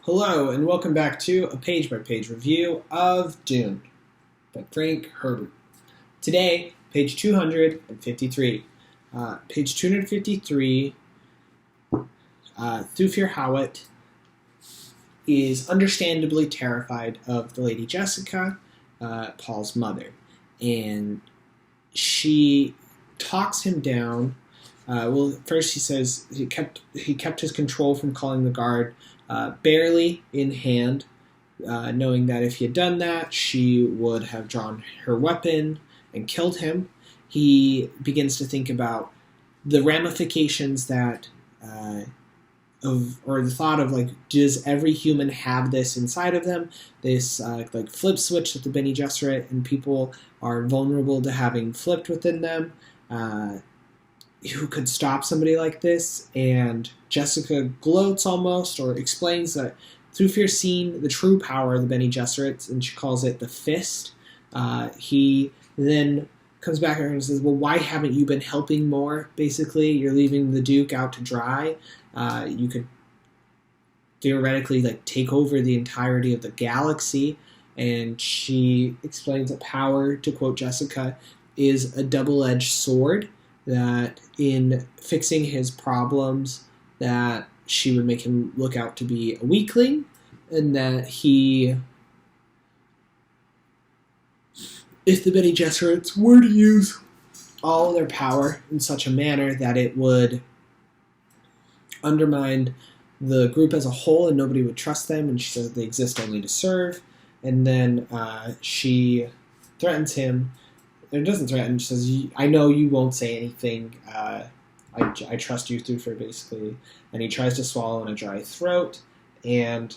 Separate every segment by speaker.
Speaker 1: Hello, and welcome back to a page-by-page review of Dune by Frank Herbert. Today, page 253. Page 253, Thufir Hawat is understandably terrified of the Lady Jessica, Paul's mother, and she talks him down. First he says he kept his control from calling the guard barely in hand, knowing that if he had done that, she would have drawn her weapon and killed him. He begins to think about the ramifications that or the thought of, like, does every human have this inside of them? This like flip switch that the Bene Gesserit and people are vulnerable to having flipped within them. Who could stop somebody like this? And Jessica gloats almost, or explains that Thufir's seen the true power of the Bene Gesserits, and she calls it the fist. He then comes back and says, well, why haven't you been helping more? Basically, you're leaving the Duke out to dry. You could theoretically take over the entirety of the galaxy. And she explains that power, to quote Jessica, is a double-edged sword, that in fixing his problems, that she would make him look out to be a weakling, and that if the Bene Gesserits were to use all their power in such a manner that it would undermine the group as a whole and nobody would trust them, and she says they exist only to serve. And then she threatens him. It doesn't threaten. She says, I know you won't say anything. I trust you, Thufir, basically. And he tries to swallow in a dry throat. And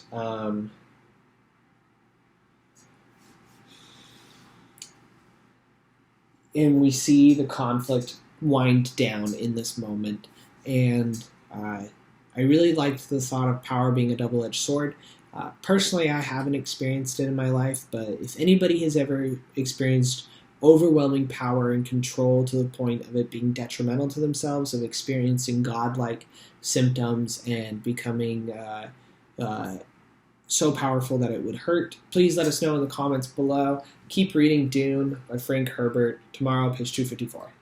Speaker 1: we see the conflict wind down in this moment. And I really liked the thought of power being a double-edged sword. Personally, I haven't experienced it in my life, but if anybody has ever experienced overwhelming power and control to the point of it being detrimental to themselves, of experiencing godlike symptoms and becoming so powerful that it would hurt, please let us know in the comments below. Keep reading Dune by Frank Herbert. Tomorrow, page 254.